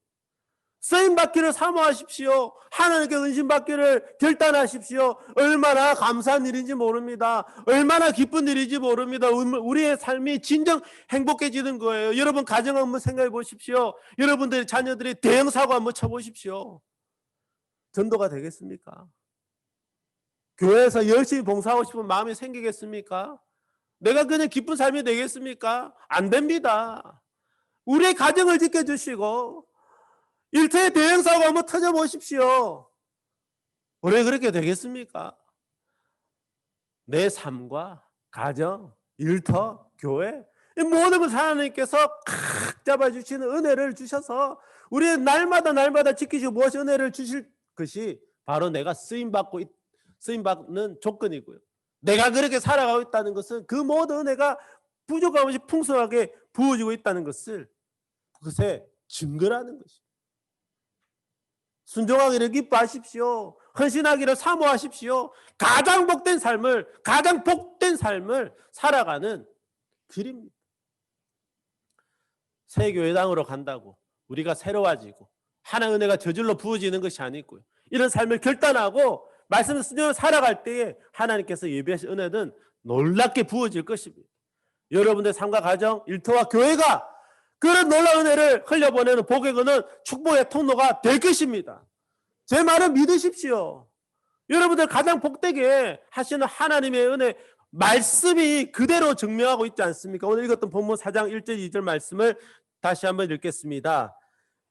쓰임 받기를 사모하십시오. 하나님께 은신 받기를 결단하십시오. 얼마나 감사한 일인지 모릅니다. 얼마나 기쁜 일인지 모릅니다. 우리의 삶이 진정 행복해지는 거예요. 여러분 가정 한번 생각해 보십시오. 여러분들의 자녀들이 대형 사고 한번 쳐보십시오. 전도가 되겠습니까? 교회에서 열심히 봉사하고 싶은 마음이 생기겠습니까? 내가 그냥 기쁜 삶이 되겠습니까? 안 됩니다. 우리의 가정을 지켜주시고 일터에 대형사고 한번 터져보십시오. 왜 그렇게 되겠습니까? 내 삶과 가정, 일터, 교회 이 모든 것을 하나님께서 칵 잡아주시는 은혜를 주셔서 우리의 날마다 지키시고 무엇이 은혜를 주실 것이 바로 내가 쓰임받는 조건이고요. 내가 그렇게 살아가고 있다는 것은 그 모든 은혜가 부족함 없이 풍성하게 부어지고 있다는 것을 그것의 증거라는 것입니다. 순종하기를 기뻐하십시오. 헌신하기를 사모하십시오. 가장 복된 삶을 살아가는 길입니다. 새 교회당으로 간다고 우리가 새로워지고 하나님의 은혜가 저절로 부어지는 것이 아니고요. 이런 삶을 결단하고 말씀을 순종하며 살아갈 때에 하나님께서 예비하신 은혜는 놀랍게 부어질 것입니다. 여러분의 삶과 가정, 일터와 교회가 그런 놀라운 은혜를 흘려보내는 복의 은은 축복의 통로가 될 것입니다. 제 말을 믿으십시오. 여러분들 가장 복되게 하시는 하나님의 은혜 말씀이 그대로 증명하고 있지 않습니까? 오늘 읽었던 본문 4장 1절 2절 말씀을 다시 한번 읽겠습니다.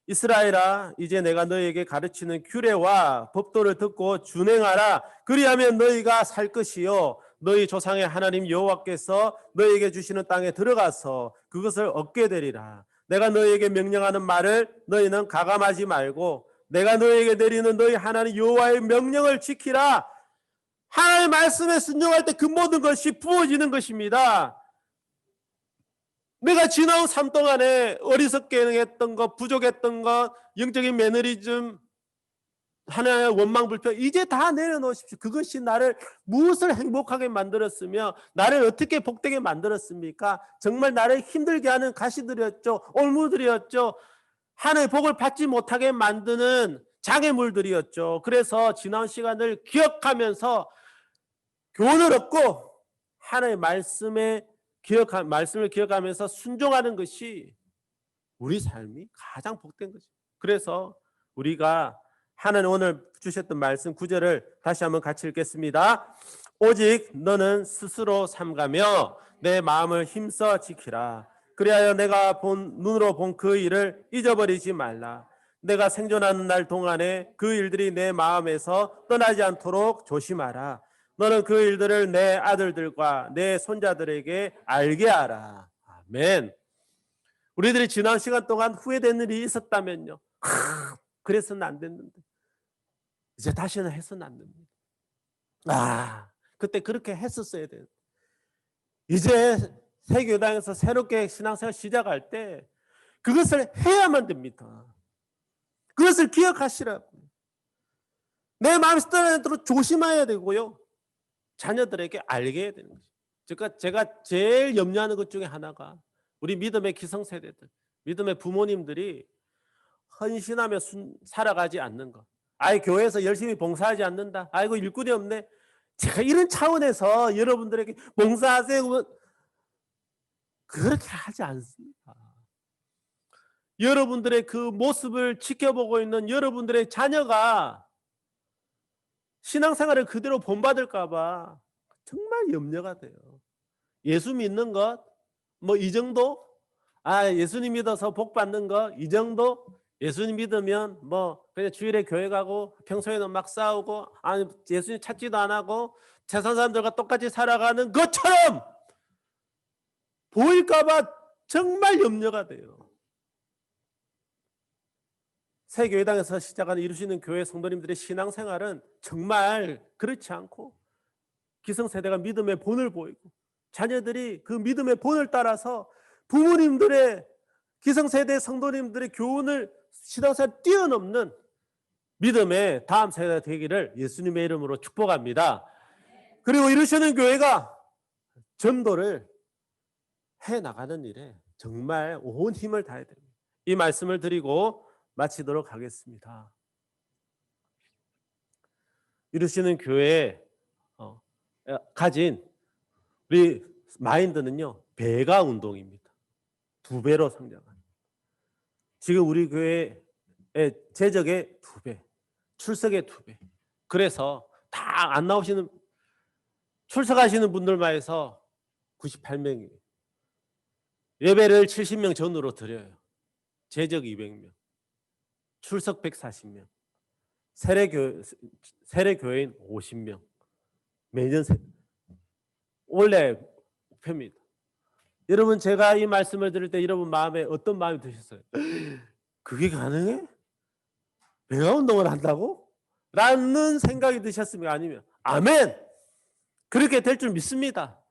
이스라엘아, 이제 내가 너희에게 가르치는 규례와 법도를 듣고 준행하라. 그리하면 너희가 살 것이요 너희 조상의 하나님 여호와께서 너희에게 주시는 땅에 들어가서 그것을 얻게 되리라. 내가 너희에게 명령하는 말을 너희는 가감하지 말고 내가 너희에게 내리는 너희 하나님 여호와의 명령을 지키라. 하나님의 말씀에 순종할 때 그 모든 것이 부어지는 것입니다. 내가 지나온 삶 동안에 어리석게 했던 것, 부족했던 것, 영적인 매너리즘, 하나의 원망 불평 이제 다 내려놓으십시오. 그것이 나를 무엇을 행복하게 만들었으며 나를 어떻게 복되게 만들었습니까? 정말 나를 힘들게 하는 가시들이었죠. 올무들이었죠. 하나님의 복을 받지 못하게 만드는 장애물들이었죠. 그래서 지난 시간을 기억하면서 교훈을 얻고 하나님의 말씀을 기억하면서 순종하는 것이 우리 삶이 가장 복된 것입니다. 그래서 우리가 하나님 오늘 주셨던 말씀 9절을 다시 한번 같이 읽겠습니다. 오직 너는 스스로 삼가며 내 마음을 힘써 지키라. 그리하여 내가 눈으로 본 그 일을 잊어버리지 말라. 내가 생존하는 날 동안에 그 일들이 내 마음에서 떠나지 않도록 조심하라. 너는 그 일들을 내 아들들과 내 손자들에게 알게 하라. 아멘. 우리들이 지난 시간 동안 후회되는 일이 있었다면요. 그래서는 안 됐는데 이제 다시는 해서는 안 됩니다. 그때 그렇게 했었어야 돼요. 이제 새교당에서 새롭게 신앙생활 시작할 때 그것을 해야만 됩니다. 그것을 기억하시라고. 내 마음에서 떠나도록 조심해야 되고요. 자녀들에게 알게 해야 되는 거죠. 제가 제일 염려하는 것 중에 하나가 우리 믿음의 기성세대들, 믿음의 부모님들이 헌신하며 살아가지 않는 것. 아이 교회에서 열심히 봉사하지 않는다. 아이고 일꾼이 없네. 제가 이런 차원에서 여러분들에게 봉사하세요. 그렇게 하지 않습니다. 여러분들의 그 모습을 지켜보고 있는 여러분들의 자녀가 신앙생활을 그대로 본받을까 봐 정말 염려가 돼요. 예수 믿는 것, 뭐 이 정도? 예수님 믿어서 복 받는 것, 이 정도? 예수님 믿으면 뭐 그냥 주일에 교회 가고 평소에는 막 싸우고 예수님 찾지도 안 하고 세상 사람들과 똑같이 살아가는 것처럼 보일까 봐 정말 염려가 돼요. 새 교회당에서 시작하는 이루시는 교회 성도님들의 신앙생활은 정말 그렇지 않고 기성세대가 믿음의 본을 보이고 자녀들이 그 믿음의 본을 따라서 부모님들의 기성세대 성도님들의 교훈을 신앙생활 뛰어넘는 믿음의 다음 세대가 되기를 예수님의 이름으로 축복합니다. 그리고 이루시는 교회가 전도를 해나가는 일에 정말 온 힘을 다해야 됩니다. 이 말씀을 드리고 마치도록 하겠습니다. 이루시는 교회에 가진 우리 마인드는요, 배가 운동입니다. 2배로 성장하는. 지금 우리 교회의 재적의 2배, 출석의 2배. 그래서 다 안 나오시는, 출석하시는 분들만 해서 98명이에요. 예배를 70명 전후로 드려요. 재적 200명, 출석 140명, 세례교인 50명. 매년 원래 목표입니다. 여러분 제가 이 말씀을 들을 때 여러분 마음에 어떤 마음이 드셨어요? 그게 가능해? 배가 운동을 한다고? 라는 생각이 드셨습니까? 아니면 아멘! 그렇게 될 줄 믿습니다.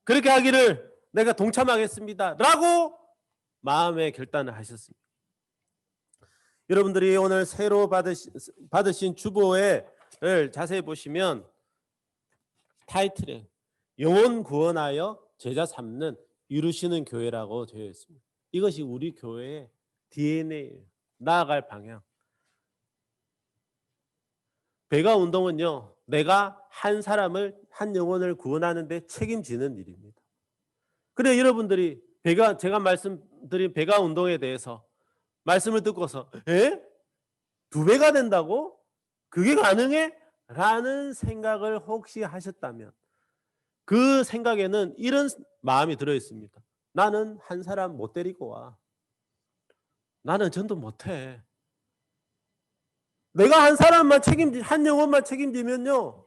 그렇게 하기를 내가 동참하겠습니다. 라고 마음의 결단을 하셨습니다. 여러분들이 오늘 새로 받으신 주보를 자세히 보시면 타이틀에 영혼 구원하여 제자 삼는 이루시는 교회라고 되어 있습니다. 이것이 우리 교회의 DNA예요. 나아갈 방향. 배가 운동은요, 내가 한 사람을, 한 영혼을 구원하는 데 책임지는 일입니다. 그래 여러분들이 제가 말씀드린 배가 운동에 대해서 말씀을 듣고서 2배가 된다고? 그게 가능해? 라는 생각을 혹시 하셨다면 그 생각에는 이런 마음이 들어있습니다. 나는 한 사람 못 데리고 와. 나는 전도 못해. 내가 한 사람만 한 영혼만 책임지면요,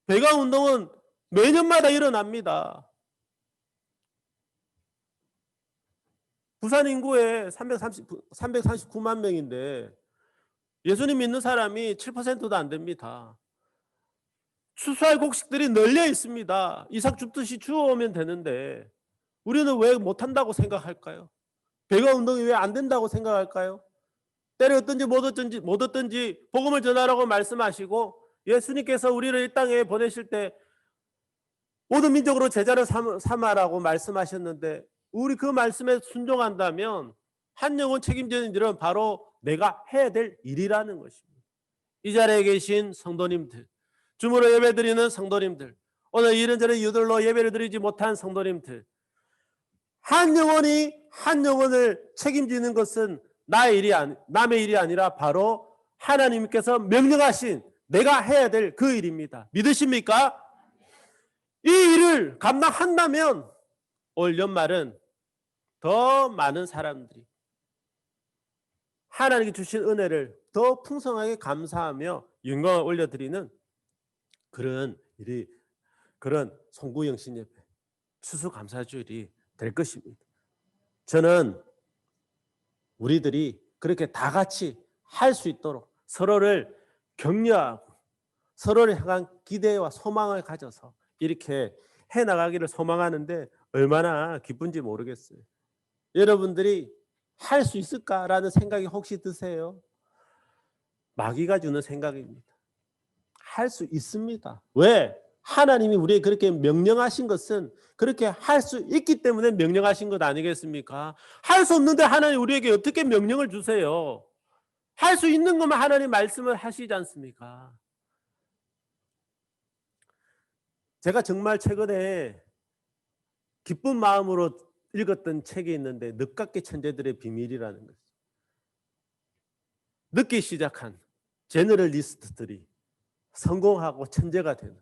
배가 운동은 매년마다 일어납니다. 부산 인구에 339만 명인데 예수님 믿는 사람이 7%도 안 됩니다. 추수할 곡식들이 널려 있습니다. 이삭 줍듯이 주워오면 되는데 우리는 왜 못한다고 생각할까요? 배가 운동이 왜 안 된다고 생각할까요? 때렸든지 못 얻든지 복음을 전하라고 말씀하시고 예수님께서 우리를 이 땅에 보내실 때 모든 민족으로 제자를 삼아라고 말씀하셨는데 우리 그 말씀에 순종한다면 한 영혼 책임지는 일은 바로 내가 해야 될 일이라는 것입니다. 이 자리에 계신 성도님들, 주무로 예배드리는 성도님들, 오늘 이런저런 이유들로 예배를 드리지 못한 성도님들, 한 영혼이 한 영혼을 책임지는 것은 남의 일이 아니라 바로 하나님께서 명령하신 내가 해야 될 그 일입니다. 믿으십니까? 이 일을 감당한다면 올 연말은 더 많은 사람들이 하나님께 주신 은혜를 더 풍성하게 감사하며 영광을 올려드리는 그런 일이, 그런 송구영신 예배, 추수감사주일이 될 것입니다. 저는 우리들이 그렇게 다 같이 할 수 있도록 서로를 격려하고 서로를 향한 기대와 소망을 가져서 이렇게 해나가기를 소망하는데 얼마나 기쁜지 모르겠어요. 여러분들이 할 수 있을까라는 생각이 혹시 드세요? 마귀가 주는 생각입니다. 할 수 있습니다. 왜? 하나님이 우리에게 그렇게 명령하신 것은 그렇게 할 수 있기 때문에 명령하신 것 아니겠습니까? 할 수 없는데 하나님 우리에게 어떻게 명령을 주세요? 할 수 있는 것만 하나님 말씀을 하시지 않습니까? 제가 정말 최근에 기쁜 마음으로 읽었던 책이 있는데 늦깎이 천재들의 비밀이라는 거죠. 늦게 시작한 제너럴리스트들이 성공하고 천재가 되는,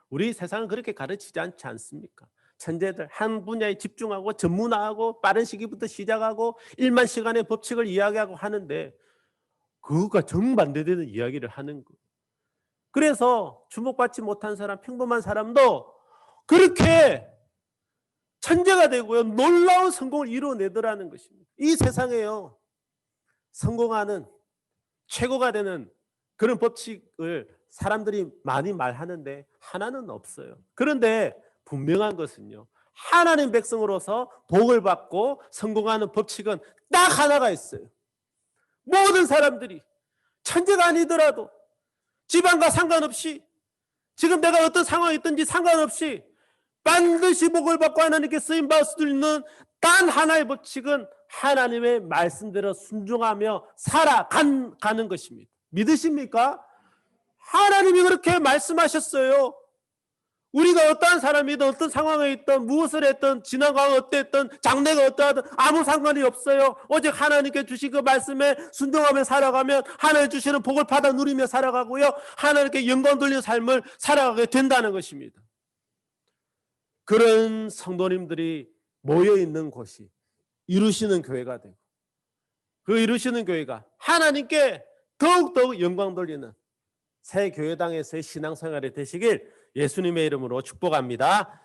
우리 세상은 그렇게 가르치지 않지 않습니까? 천재들 한 분야에 집중하고 전문화하고 빠른 시기부터 시작하고 1만 시간의 법칙을 이야기하고 하는데 그것과 정반대되는 이야기를 하는 거예요. 그래서 주목받지 못한 사람, 평범한 사람도 그렇게 천재가 되고요, 놀라운 성공을 이루어내더라는 것입니다. 이 세상에요, 성공하는 최고가 되는 그런 법칙을 사람들이 많이 말하는데 하나는 없어요. 그런데 분명한 것은요, 하나님 백성으로서 복을 받고 성공하는 법칙은 딱 하나가 있어요. 모든 사람들이 천재가 아니더라도 집안과 상관없이, 지금 내가 어떤 상황이 있든지 상관없이 반드시 복을 받고 하나님께 쓰임받을 수 있는 단 하나의 법칙은 하나님의 말씀대로 순종하며 살아가는 것입니다. 믿으십니까? 하나님이 그렇게 말씀하셨어요. 우리가 어떠한 사람이든 어떤 상황에 있든 무엇을 했든 지난 과거 어땠든 장래가 어떠하든 아무 상관이 없어요. 오직 하나님께 주신 그 말씀에 순종하며 살아가면 하나님 주시는 복을 받아 누리며 살아가고요, 하나님께 영광 돌리는 삶을 살아가게 된다는 것입니다. 그런 성도님들이 모여있는 곳이 이루시는 교회가 되고, 그 이루시는 교회가 하나님께 더욱더욱 영광 돌리는 새 교회당에서의 신앙생활이 되시길 예수님의 이름으로 축복합니다.